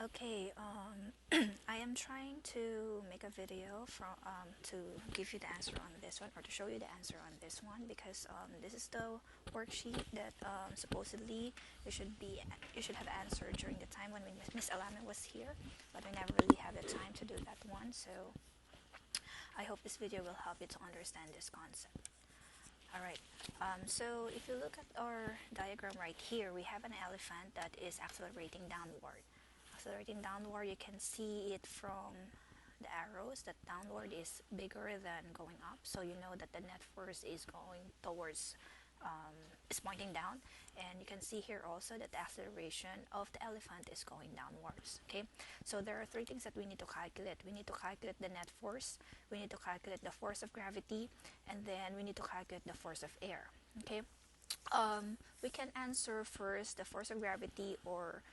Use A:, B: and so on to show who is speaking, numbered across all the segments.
A: Okay, I am trying to make a video to give you the answer on this one, or to show you the answer on this one, because this is the worksheet that supposedly you should have answered during the time when Miss Alana was here, but we never really had the time to do that one. So I hope this video will help you to understand this concept. Alright, so if you look at our diagram right here, we have an elephant that is accelerating downward. Accelerating downward, you can see it from the arrows that downward is bigger than going up, so you know that the net force is going towards, is pointing down. And you can see here also that the acceleration of the elephant is going downwards. Okay, so there are three things that we need to calculate. We need to calculate the net force, we need to calculate the force of gravity, and then we need to calculate the force of air. Okay, we can answer first the force of gravity or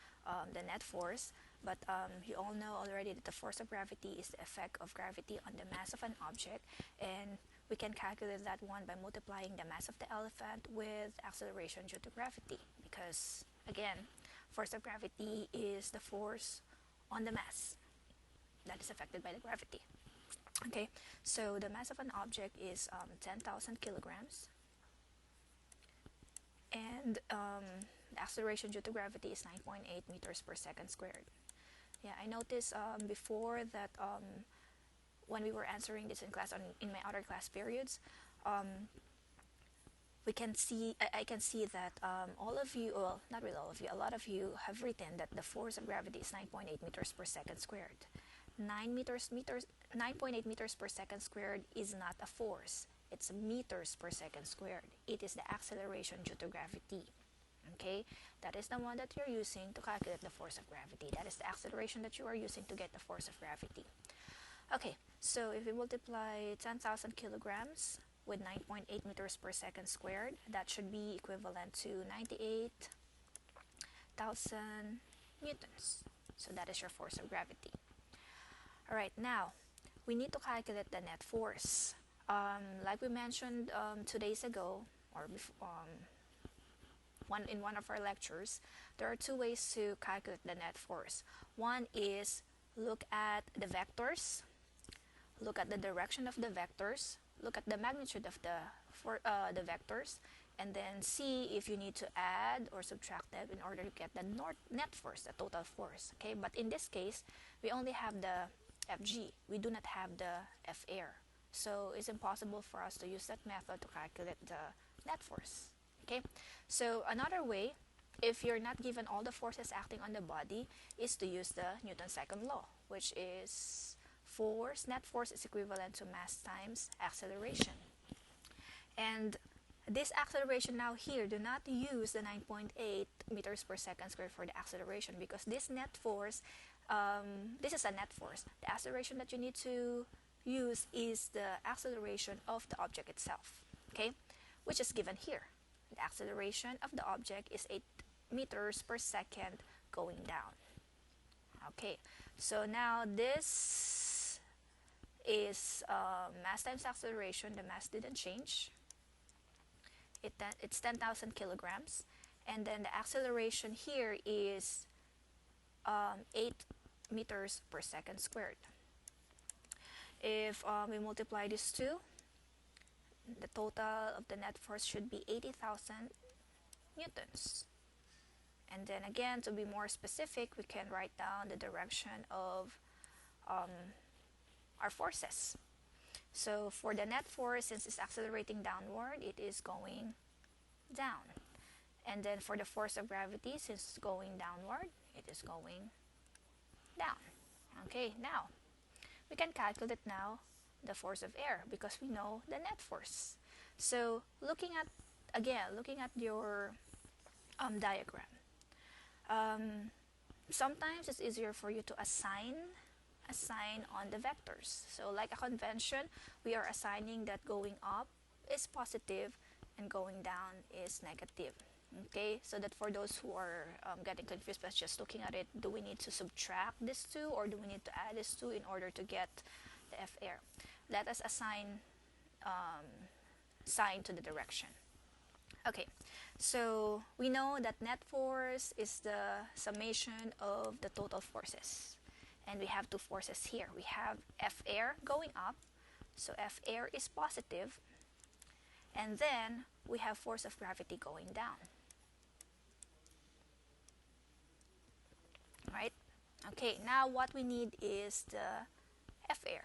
A: the net force, but you all know already that the force of gravity is the effect of gravity on the mass of an object, and we can calculate that one by multiplying the mass of the elephant with acceleration due to gravity, because again, force of gravity is the force on the mass that is affected by the gravity. Okay, so the mass of an object is 10,000 kilograms, and the acceleration due to gravity is 9.8 meters per second squared. Yeah, I noticed before that when we were answering this in class, in my other class periods, we can see I can see that all of you, well, not really all of you, a lot of you have written that the force of gravity is 9.8 meters per second squared. 9.8 meters per second squared is not a force, it's meters per second squared. It is the acceleration due to gravity. Okay, that is the one that you're using to calculate the force of gravity. That is the acceleration that you are using to get the force of gravity. Okay, so if we multiply 10,000 kilograms with 9.8 meters per second squared, that should be equivalent to 98,000 newtons. So that is your force of gravity. Alright, now we need to calculate the net force. Like we mentioned 2 days ago, or before, in one of our lectures, there are two ways to calculate the net force. One is look at the vectors, look at the direction of the vectors, look at the magnitude of the vectors, and then see if you need to add or subtract them in order to get the net force, the total force. Okay, but in this case, we only have the Fg. We do not have the F air. So it's impossible for us to use that method to calculate the net force. Okay, so another way, if you're not given all the forces acting on the body, is to use the Newton's second law, which is net force is equivalent to mass times acceleration. And this acceleration now here, do not use the 9.8 meters per second squared for the acceleration, because this net force, this is a net force. The acceleration that you need to use is the acceleration of the object itself, okay, which is given here. The acceleration of the object is 8 meters per second going down. Okay, so now this is mass times acceleration. The mass didn't change. It's 10,000 kilograms, and then the acceleration here is 8 meters per second squared. If we multiply these two, the total of the net force should be 80,000 newtons. And then again, to be more specific, we can write down the direction of our forces. So for the net force, since it's accelerating downward, it is going down. And then for the force of gravity, since it's going downward, it is going down. Okay, now we can calculate now the force of air, because we know the net force. So looking at your diagram, sometimes it's easier for you to assign on the vectors. So like a convention, we are assigning that going up is positive and going down is negative. Okay, so that for those who are getting confused by just looking at it, do we need to subtract these two, or do we need to add these two in order to get the F air? Let us assign sign to the direction. Okay, so we know that net force is the summation of the total forces. And we have two forces here. We have F air going up, so F air is positive. And then we have force of gravity going down. Right? Okay, now what we need is the F air.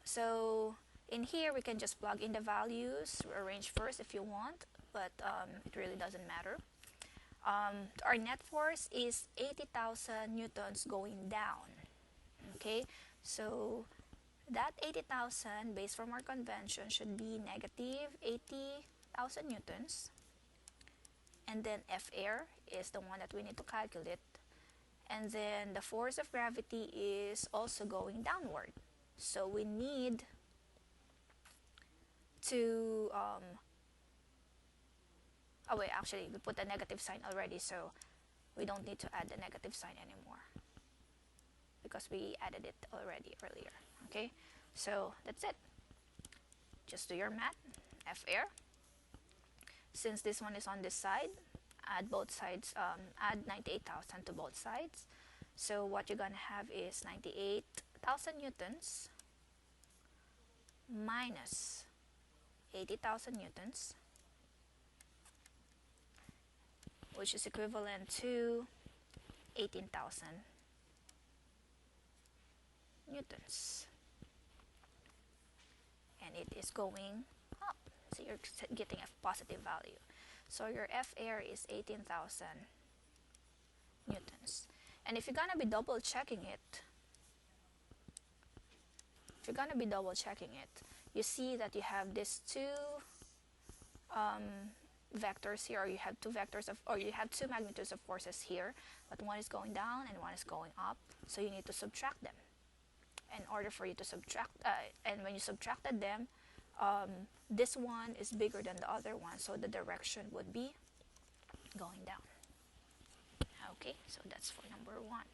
A: So in here we can just plug in the values, arrange first if you want, but it really doesn't matter. Our net force is 80,000 newtons going down. Okay, so that 80,000 based from our convention should be negative 80,000 newtons. And then F air is the one that we need to calculate. And then the force of gravity is also going downward. So we need to, oh wait, actually we put a negative sign already, so we don't need to add the negative sign anymore because we added it already earlier. Okay, so that's it. Just do your math. F air. Since this one is on this side, add both sides, add 98,000 to both sides. So what you're gonna have is 98,000 newtons minus 80,000 newtons, which is equivalent to 18,000 newtons. And it is going up, so you're getting a positive value. So your F air is 18,000 newtons. And if you're gonna be double checking it, you see that you have these two vectors here, or you have two vectors of, or you have two magnitudes of forces here, but one is going down and one is going up. So you need to subtract them. In order for you to subtract, and when you subtracted them, this one is bigger than the other one, so the direction would be going down. Okay, so that's for number 1.